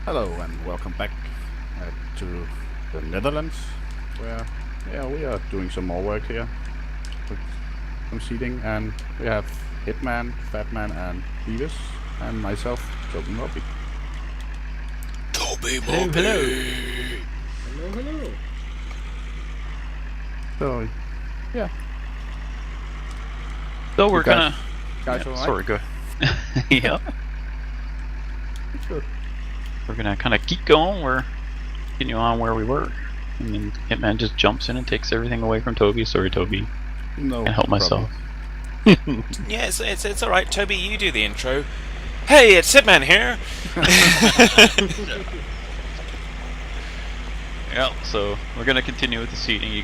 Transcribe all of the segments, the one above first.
Hello and welcome back to the Netherlands, where we are doing some more work here with some seeding, and we have Hitman, Fatman, and Beavis, and myself, Toby Moby. Toby Hello, Moby. hello. Hello, hello. So, yeah. So we're You guys- gonna. Guys, Yeah, alright? sorry, go. Yeah, It's good. we're gonna kind of keep going. We're continue on where we were, and then Hitman just jumps in and takes everything away from Toby. Sorry, Toby. No Can't help problem. myself. Yeah, it's all right. Toby, you do the intro. Hey, it's Hitman here. Yeah. So we're gonna continue with the seeding. You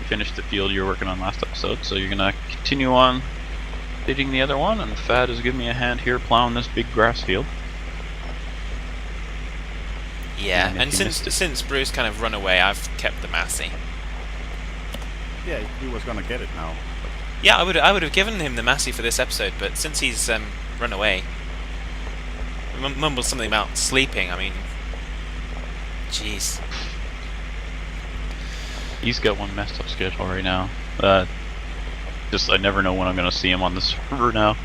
finished the field you were working on last episode, so you're gonna continue on seeding the other one. And Fad is giving me a hand here plowing this big grass field. Yeah, And and if you missed since Bruce kind of run away, I've kept the Massey. Yeah, he was gonna get it now. Yeah, I would have given him the Massey for this episode, but since he's run away, mumbled something about sleeping. I mean, jeez. He's got one messed up schedule right now. Just I never know when I'm gonna see him on the server now.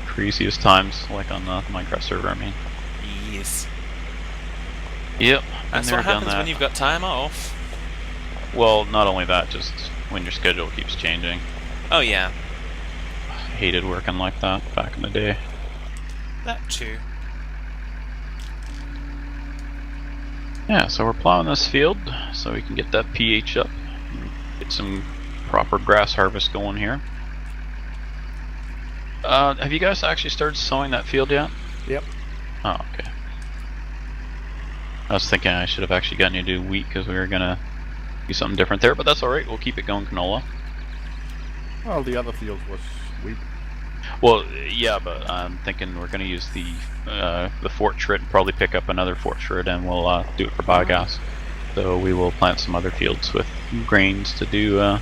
Craziest times, like on the Minecraft server. I mean. Yes. Yep. That's and what done happens that. when you've got time off. Well, not only that, just when your schedule keeps changing. Oh yeah, I hated working like that back in the day. that too. Yeah, so we're plowing this field so we can get that pH up, and get some proper grass harvest going here. Have you guys actually started sowing that field yet? Yep. Oh, okay. I was thinking I should have actually gotten you to do wheat because we were gonna do something different there, but that's alright, we'll keep it going canola. Well, the other field was wheat. Well, yeah, but I'm thinking we're gonna use the fort shred, probably pick up another fort shred, and we'll do it for biogas. So we will plant some other fields with grains to do the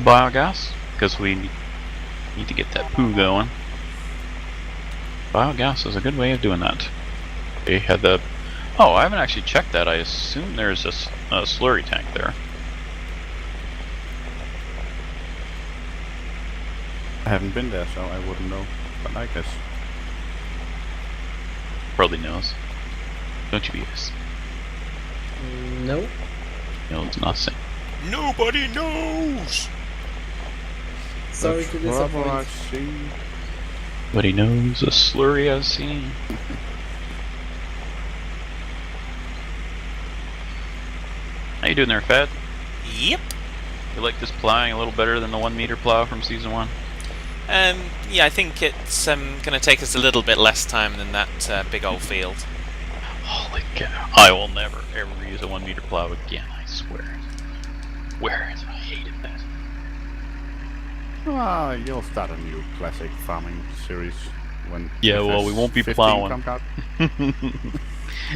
biogas, because we need to get that poo going. Biogas is a good way of doing that. They had the. Oh, I haven't actually checked that. I assume there's a slurry tank there. I haven't been there, so I wouldn't know. But I guess. Probably knows. Don't you, Beavis? No. Knows nothing. Nobody knows. Sorry to disappoint. I've seen. But he knows a slurry I've seen. How you doing there, Fad? Yep. You like this plowing a little better than the 1 meter plow from season 1? Yeah, I think it's gonna take us a little bit less time than that big old field. Holy cow. I will never ever use a 1 meter plow again, I swear. I hated that. Ah, you'll start a new classic farming series when. Yeah, well, we won't be FS15 plowing. comes out.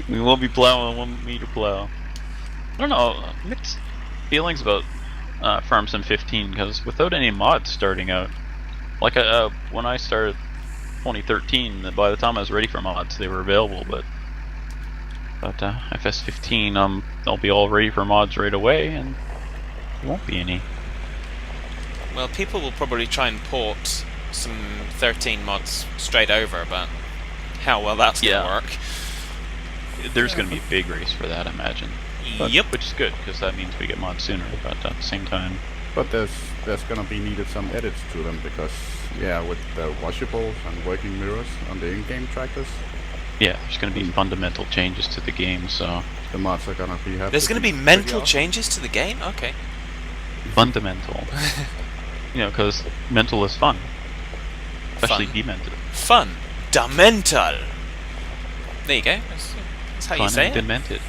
We won't be plowing a 1 meter plow. I don't know, mixed feelings about FarmSim 15, because without any mods starting out, like when I started 2013, by the time I was ready for mods, they were available, but FS15, they'll be all ready for mods right away, and there won't be any. Well, people will probably try and port some 13 mods straight over, but how well that's gonna Yeah. work. There's going to be a big race for that, I imagine. But, Yep. Which is good, because that means we get mods sooner, but at the same time... But there's gonna be needed some edits to them because with the washables and working mirrors on the in-game tractors, Yeah, there's going to be fundamental changes to the game, so... the mods are gonna be. There's gonna be mental changes to the game? Okay. Fundamental. You know, because mental is fun. Especially Fun. demented. Fun. Demental. There you go. That's how you Fun say and it. demented.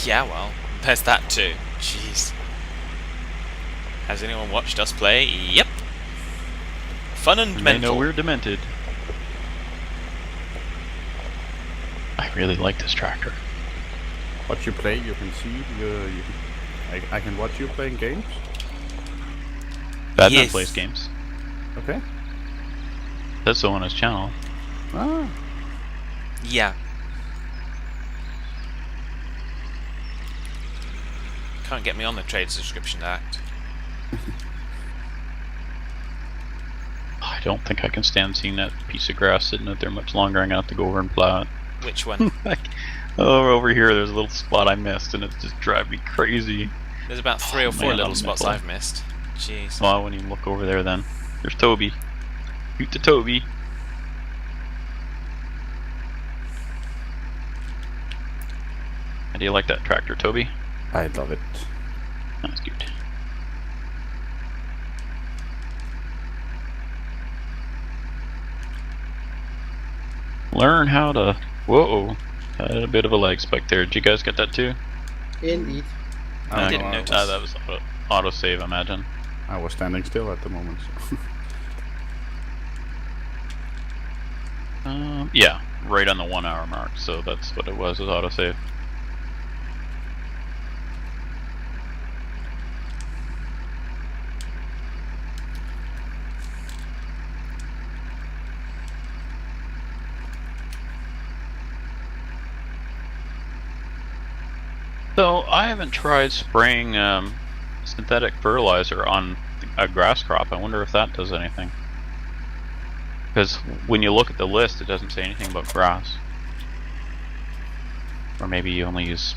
Yeah, well, there's that too. Jeez. Has anyone watched us play? Yep. Fun and And they mental. know we're demented. I really like this tractor. What you play, you can see. I can watch you playing games. Badman Yes. plays games. Okay. That's so on his channel. Ah. Yeah. Can't get me on the Trade Subscription Act. I don't think I can stand seeing that piece of grass sitting out there much longer. I'm gonna have to go over and plow it. Which one? Oh, over here, there's a little spot I missed, and it's just driving me crazy. There's about 3 or 4 man, little I'm spots mental. I've missed. Jeez. Well, I wouldn't even look over there then. There's Toby. Shoot to Toby. How do you like that tractor, Toby? I love it. That's good. Learn how to... Whoa! Had a bit of a lag spike there. Did you guys get that too? Indeed. I didn't notice. That was auto save, I imagine. I was standing still at the moment. So. Yeah, right on the 1 hour mark, so that's what it was autosave. So I haven't tried spraying synthetic fertilizer on a grass crop. I wonder if that does anything. Because when you look at the list, it doesn't say anything about grass. Or maybe you only use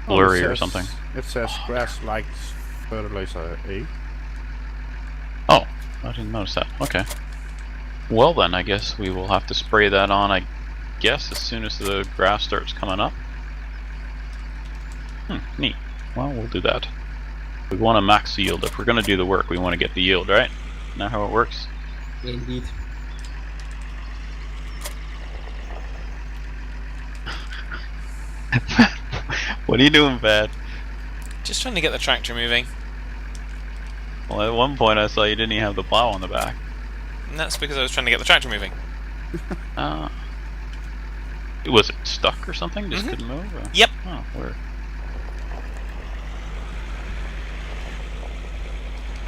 blurry or something. It says grass likes fertilizer A. Oh, I didn't notice that. Okay. Well then, I guess we will have to spray that on, I guess, as soon as the grass starts coming up. Neat. Well, we'll do that. We want to max yield. If we're going to do the work, we want to get the yield, right? Isn't that how it works? Indeed. What are you doing, Bad? Just trying to get the tractor moving. Well, at one point I saw you didn't even have the plow on the back. And that's because I was trying to get the tractor moving. Was it stuck or something? Just couldn't move? Or? Yep. Oh, weird.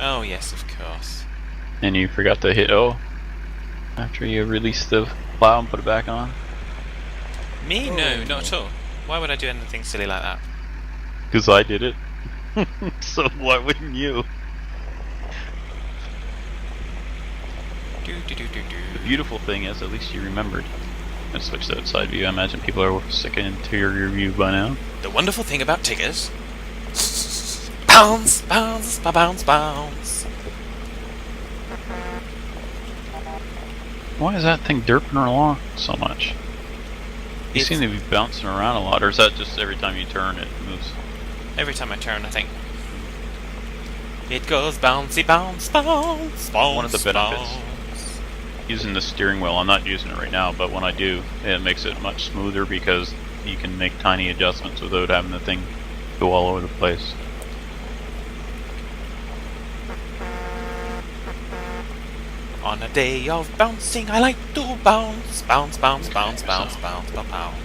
Oh, yes, of course. And you forgot to hit O after you released the plow and put it back on? Me? No, not at all. Why would I do anything silly like that? Because I did it. So why wouldn't you? The beautiful thing is, at least you remembered. I switched to outside view. I imagine people are sick of interior view by now. The wonderful thing about Tiggers. Bounce, bounce, bounce, bounce. Why is that thing derping along so much? You It's- seem to be bouncing around a lot, or is that just every time you turn it moves? Every time I turn, I think. It goes bouncy, bounce, bounce, bounce. One of the benefits. bounce. Using the steering wheel, I'm not using it right now, but when I do, it makes it much smoother because you can make tiny adjustments without having the thing go all over the place. On a day of bouncing, I like to bounce, bounce, bounce, bounce, bounce, bounce, bounce, bounce.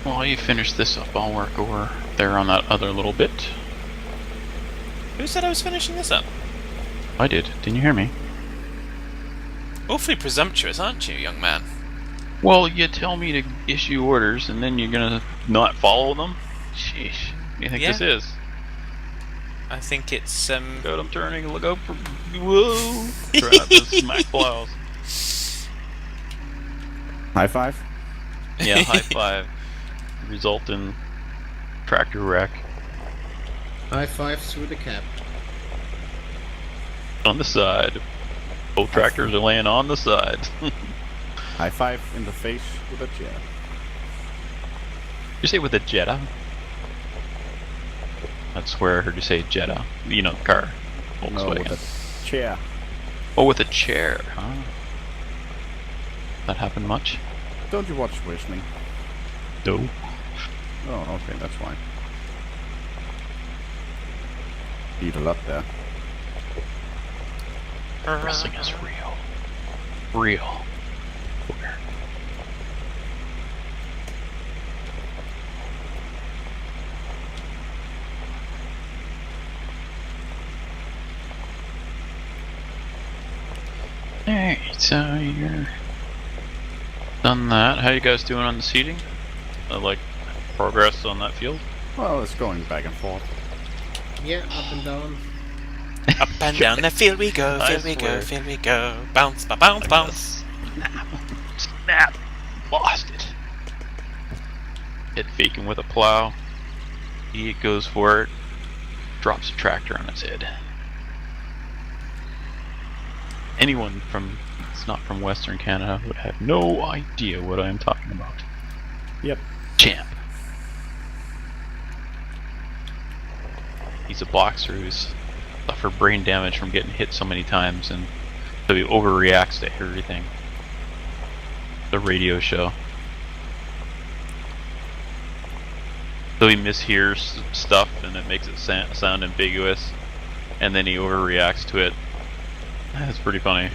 While you finish this up, I'll work over there on that other little bit. Who said I was finishing this up? I did. Didn't you hear me? Awfully presumptuous, aren't you, young man? Well, you tell me to issue orders, and then you're gonna not follow them? Sheesh. What do you think Yeah. this is? I think it's, Look out, I'm turning. Look out for... Whoa! Try not to smack plows. High five. Yeah, high five. Result in tractor wreck. High five through the cap. On the side. Both tractors are laying on the side. High five in the face with a chair. You say with a Jetta? That's where I heard you say Jetta. You know, the car. No, Volkswagen. with a chair. Oh, with a chair, huh? That happened much? Don't you watch wrestling? No. Oh, okay, that's why. Eat a lot there. Wrestling is real. Real. Where? Alright, so you're done that. How you guys doing on the seeding? Like progress on that field? Well, it's going back and forth. Yeah, up and down. Up and down the field we go, I field we go, swear. field we go. Bounce, bounce, bounce. Snap! Lost it. Head faking with a plow. He goes for it. Drops a tractor on its head. Anyone that's not from Western Canada would have no idea what I am talking about. Yep. Champ. He's a boxer who's suffered brain damage from getting hit so many times, and so he overreacts to everything. The radio show. So he mishears stuff and it makes it sound ambiguous, and then he overreacts to it. That's pretty funny.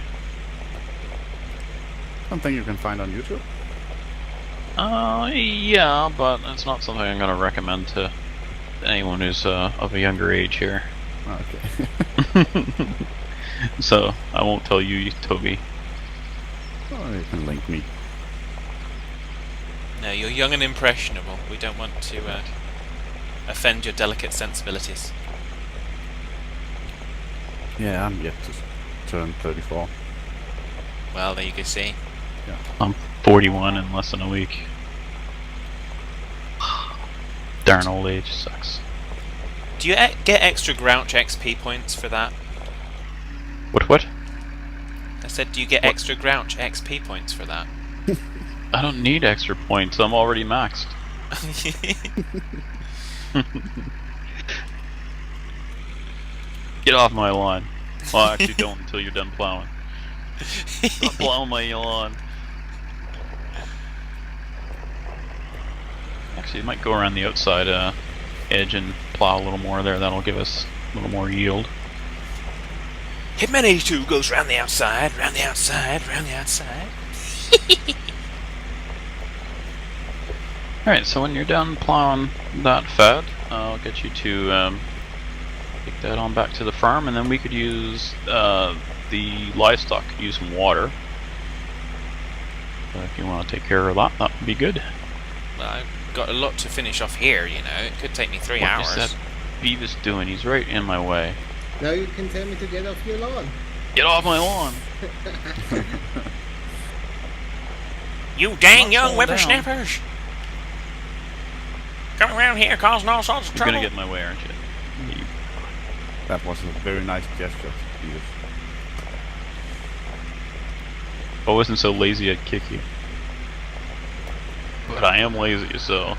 Something you can find on YouTube. Yeah, but it's not something I'm going to recommend to anyone who's of a younger age here. Oh, okay. So I won't tell you, Toby. Oh, you can link me. No, you're young and impressionable. We don't want to offend your delicate sensibilities. Yeah, I'm yet to turn 34. Well, there you can see. I'm 41 in less than a week. Darn old age sucks. Do you get extra Grouch XP points for that? What? I said, do you get extra Grouch XP points for that? I don't need extra points. I'm already maxed. Get off my lawn. Well, actually, don't until you're done plowing. Stop plowing my lawn. Actually, it might go around the outside edge and plow a little more there. That'll give us a little more yield. Hitman 82 goes round the outside, round the outside, round the outside. Alright, so when you're done plowing that fad, I'll get you to take that on back to the farm, and then we could use the livestock, use some water. If you want to take care of that, that would be good. Well, I've got a lot to finish off here, you know. It could take me 3 hours. What is that Beavis doing? He's right in my way. Now you can tell me to get off your lawn. Get off my lawn! You dang Not young falling whippersnappers! Coming around here causing all sorts of You're trouble. gonna get in my way, aren't you? That was a very nice gesture. Yes. If I wasn't so lazy, I'd kick you. But I am lazy, so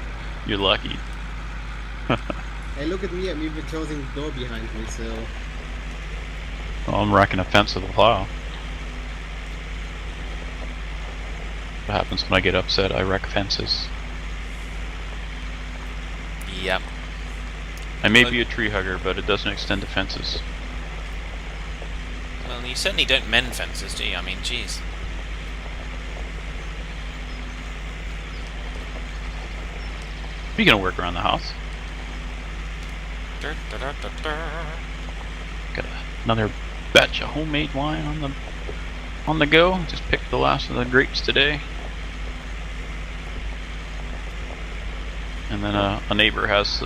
you're lucky. Hey, look at me, I'm even closing the door behind me, so... Well, I'm wrecking a fence with a plow. What happens when I get upset? I wreck fences. Yep. I may be a tree hugger, but it doesn't extend to fences. Well, you certainly don't mend fences, do you? I mean, jeez. Are you gonna work around the house? Got another batch of homemade wine on the go. Just picked the last of the grapes today. And then a neighbor has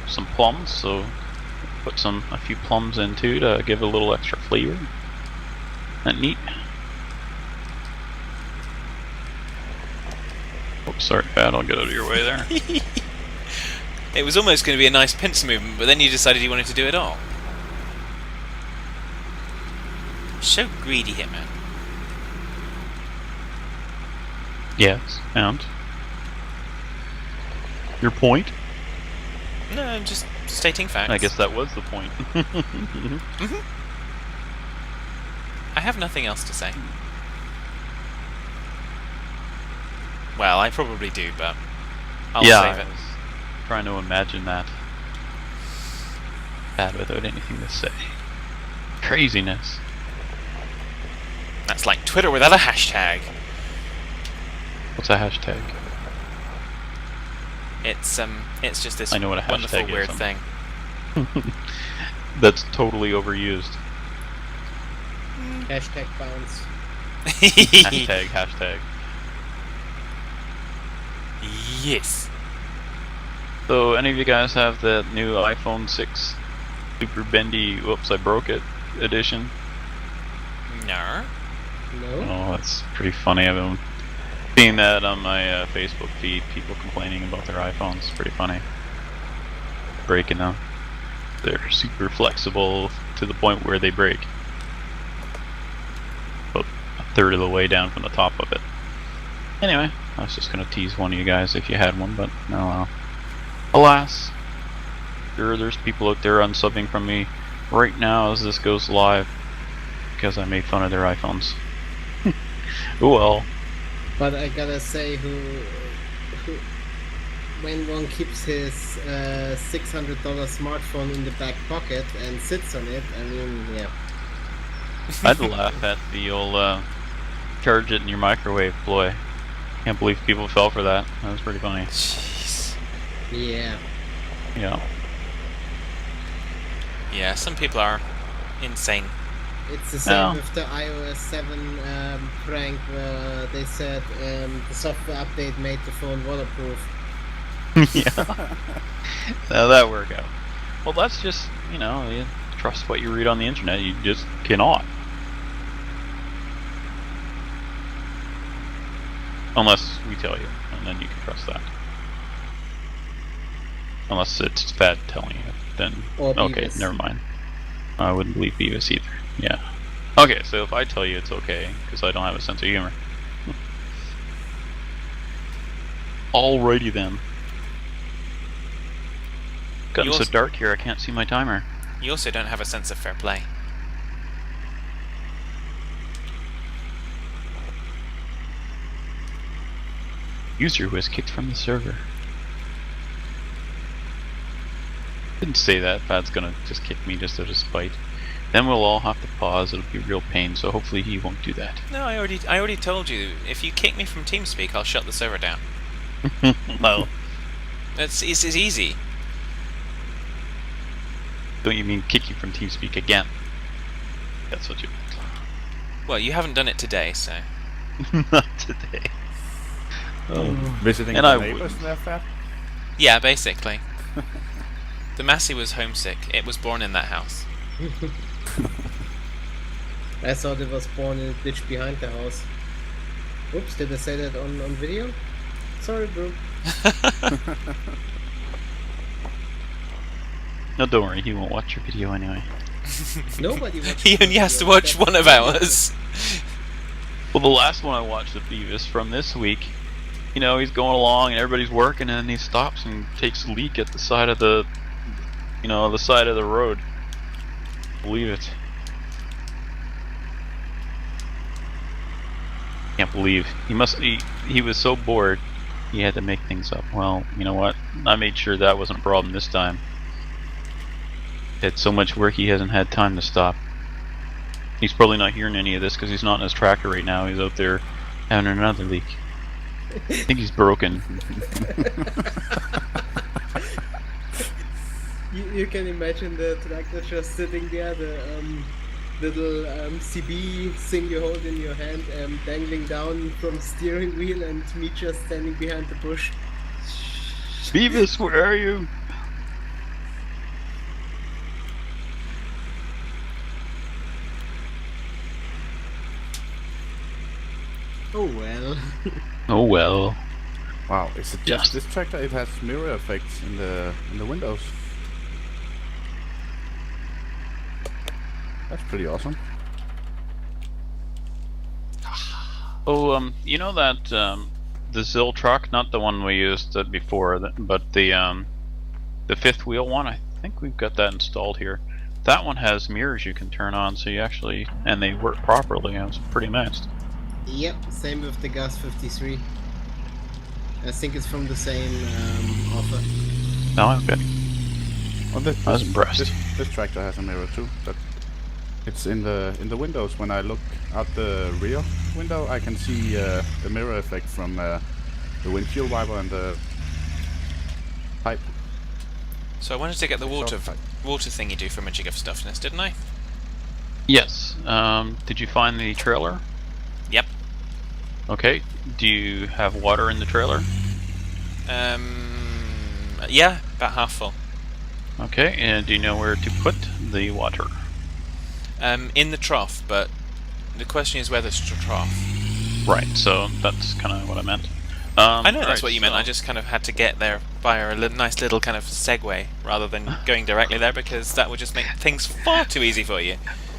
some plums, so put a few plums in too to give it a little extra flavor. That neat. Oops, sorry, Pat, I'll get out of your way there. It was almost going to be a nice pincer movement, but then you decided you wanted to do it all. So greedy, Hitman. Yes, and your point? No, I'm just stating facts. I guess that was the point. I have nothing else to say. Well, I probably do, but I'll save it. I was trying to imagine that. Bad without anything to say. Craziness. That's like Twitter without a hashtag. What's a hashtag? It's just this I know what a wonderful hashtag is, weird thing. That's totally overused. Hashtag bounce. Hashtag. Yes. So, any of you guys have the new iPhone 6 super bendy, whoops, I broke it edition. No. No? Oh, that's pretty funny. I've been seeing that on my Facebook feed, people complaining about their iPhones. It's pretty funny. Breaking them. They're super flexible to the point where they break. About a third of the way down from the top of it. Anyway, I was just going to tease one of you guys if you had one, but no. Alas, there's people out there unsubbing from me right now as this goes live because I made fun of their iPhones. Oh well. But I gotta say, when one keeps his $600 smartphone in the back pocket and sits on it, I mean, yeah. I'd laugh at the old charge it in your microwave ploy. Can't believe people fell for that. That was pretty funny. Jeez. Yeah. Yeah. Yeah, some people are insane. It's the same No. with the iOS 7 prank where they said the software update made the phone waterproof. Yeah. Now that work out. Well, that's just, you trust what you read on the internet. You just cannot. Unless we tell you, and then you can trust that. Unless it's Fad telling you, then Or okay, Beavis. never mind. I wouldn't believe Beavis either. Yeah. Okay, so if I tell you it's okay, because I don't have a sense of humor. Alrighty then. Gotten so Yours- dark here, I can't see my timer. You also don't have a sense of fair play. User was kicked from the server. Didn't say that. Fad's gonna just kick me just out of spite. Then we'll all have to pause. It'll be a real pain. So hopefully he won't do that. No, I already told you. If you kick me from TeamSpeak, I'll shut the server down. Well, It's easy. don't you mean kick you from TeamSpeak again? That's what you Well, you haven't done it today, so. meant. Not today. Oh. Visiting And the I neighbors wouldn't. there, Fat? Yeah, basically. The Massey was homesick. It was born in that house. I thought it was born in a ditch behind the house. Oops, did I say that on video? Sorry, bro. No, don't worry. He won't watch your video anyway. Nobody watched He the only has to video, watch that's one of the ours. Well, the last one I watched of Beavis from this week, he's going along and everybody's working, and then he stops and takes a leak at the side of the, the side of the road. Believe it. Can't believe he was so bored he had to make things up. Well, you know what? I made sure that wasn't a problem this time. He had so much work he hasn't had time to stop. He's probably not hearing any of this because he's not in his tractor right now. He's out there having another leak. I think he's broken. You can imagine the tractor just sitting there, the little CB thing you hold in your hand, dangling down from the steering wheel, and me just standing behind the bush. Beavis, where are you? Oh well. Oh well. Wow, is it Just- just this tractor? It has mirror effects in the windows. That's pretty awesome. Oh, you know that the Zill truck, not the one we used before, but the fifth wheel one. I think we've got that installed here. That one has mirrors you can turn on, so you actually, and they work properly. It's pretty nice. Yep, same with the Gas 53. I think it's from the same offer. No, okay. Well, I was impressed. This tractor has a mirror too, but it's in the windows. When I look out the rear window, I can see the mirror effect from the windshield wiper and the pipe. So I wanted to get the water Exhaust pipe. water thing you do for Magic of Stuffness, didn't I? Yes. Did you find the trailer? Yep. Okay. Do you have water in the trailer? Yeah, about half full. Okay, and do you know where to put the water? In the trough, but the question is whether it's a trough. Right, so that's kind of what I meant. I know that's what you meant. I just kind of had to get there via a nice little kind of segue rather than going directly there, because that would just make things far too easy for you.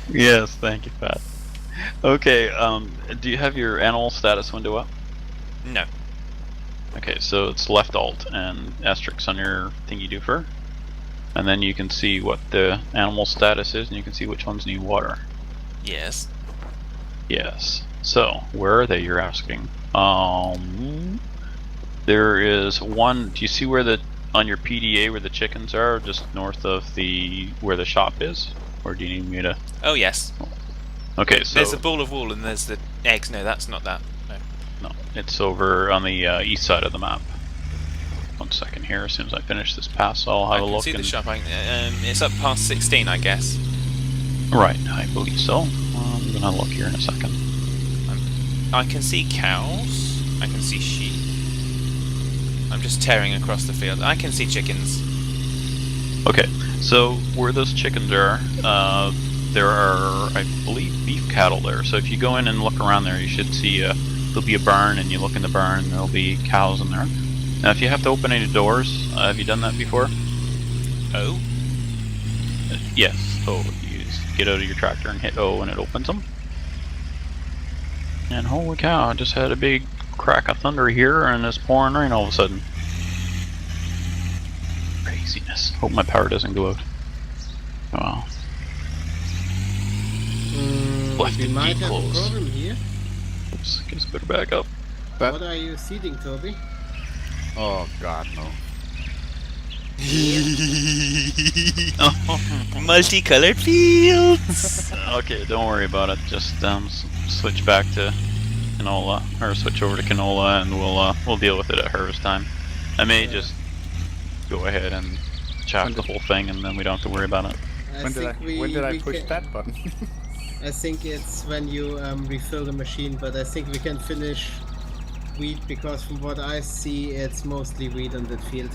Yes, thank you, Pat. Okay, do you have your animal status window up? No. Okay, so it's left alt and asterisk on your thingy doofer. And then you can see what the animal status is, and you can see which ones need water. Yes. Yes. So, where are they, you're asking? There is one, do you see where on your PDA where the chickens are, just north of where the shop is? Or do you need me to? Oh, yes. Okay, so... There's a ball of wool and there's the eggs. No, that's not that. No, it's over on the east side of the map. 1 second here, as soon as I finish this pass, I'll have a look. I can see the shop. It's up past 16, I guess. Right, I believe so. I'm gonna look here in a second. I can see cows. I can see sheep. I'm just tearing across the field. I can see chickens. Okay, so where those chickens are, there are, I believe, beef cattle there. So if you go in and look around there, you should see there'll be a barn, and you look in the barn, there'll be cows in there. Now, if you have to open any doors, have you done that before? Oh? Yes. So you just get out of your tractor and hit O, and it opens them. And holy cow, I just had a big crack of thunder here, and it's pouring rain all of a sudden. Craziness. Hope my power doesn't go out. Oh well. Left We it might have a closed. problem here. Oops, get us better back up. That- What are you seeding, Toby? Oh god, no. Multicolored fields! Okay, don't worry about it. Just switch back to canola, or switch over to canola, and we'll deal with it at harvest time. I may just go ahead and chop the whole thing, and then we don't have to worry about it. When did I push that button? I think it's when you refill the machine, but I think we can finish wheat, because from what I see, it's mostly wheat on that field.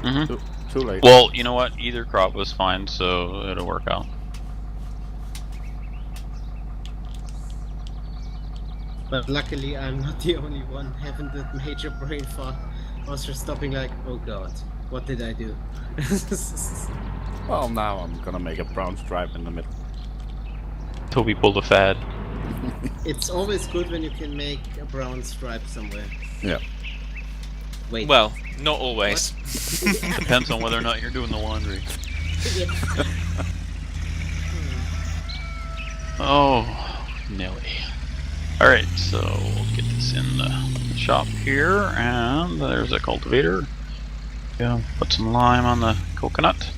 Mm-hmm. Too late. Well, you know what? Either crop was fine, so it'll work out. But luckily, I'm not the only one having that major brain fart. I was just stopping like, oh god, what did I do? Well, now I'm gonna make a brown stripe in the middle. Toby pulled a fad. It's always good when you can make a brown stripe somewhere. Yeah. Wait. Well, not always. Depends on whether or not you're doing the laundry. Oh, Nelly. Alright, so we'll get this in the shop here, and there's a cultivator. Yeah, put some lime on the coconut.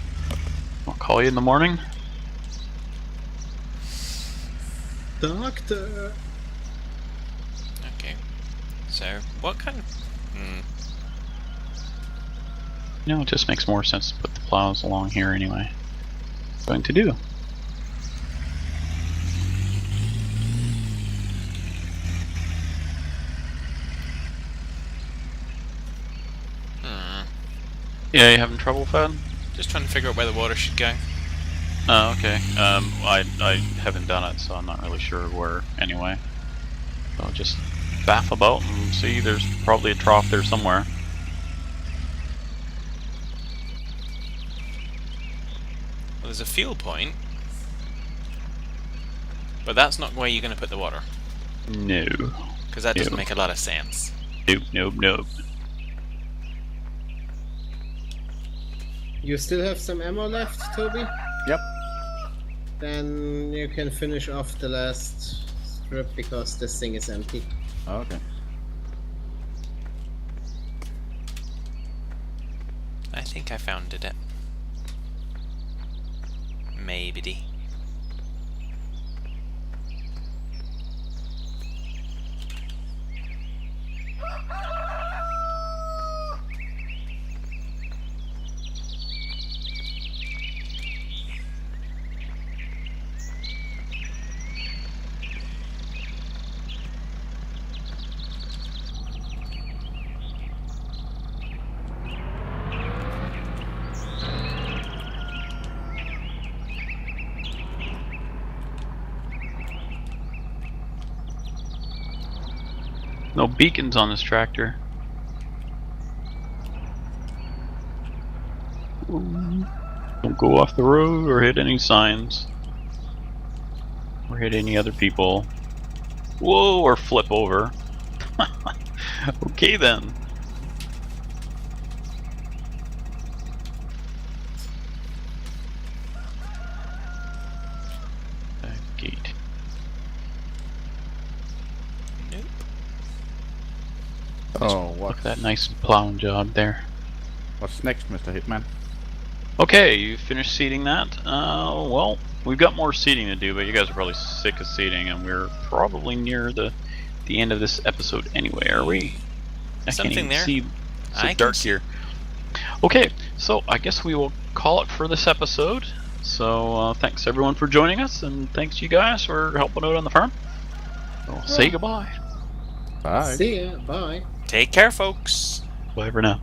I'll call you in the morning. Doctor! Okay. So, what kind of... You know, it just makes more sense to put the plows along here anyway. Going to do. Yeah, you having trouble, Fad? Just trying to figure out where the water should go. Oh, okay. I haven't done it, so I'm not really sure where anyway. So I'll just faff about and see. There's probably a trough there somewhere. Well, there's a fuel point. But that's not where you're going to put the water. No. Because that doesn't Nope. make a lot of sense. Nope, nope, nope. You still have some ammo left, Toby? Yep. Then you can finish off the last strip, because this thing is empty. Okay. I think I found it. Maybe. No beacons on this tractor. Don't go off the road or hit any signs. Or hit any other people. Whoa, or flip over. Okay then. Gate. Nope. Oh, Look at that nice plowing job there. what's next, Mr. Hitman? Okay, you finished seeding that? Well, we've got more seeding to do, but you guys are probably sick of seeding, and we're probably near the end of this episode anyway, are we? I Something can't even there. see. It's so I can dark see. here. Okay, so I guess we will call it for this episode. So thanks everyone for joining us, and thanks you guys for helping out on the farm. So say goodbye. Bye. See ya. Bye. Take care, folks. Bye for now.